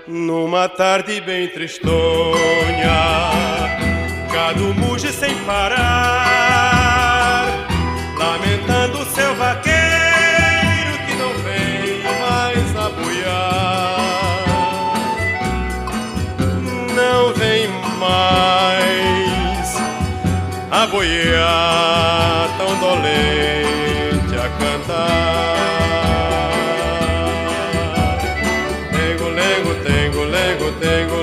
Numa tarde bem tristonha, gado muge sem parar, lamentando seu vaqueiro que não vem mais aboiar. Não vem mais aboiar, tão dolente a cantar. Tengo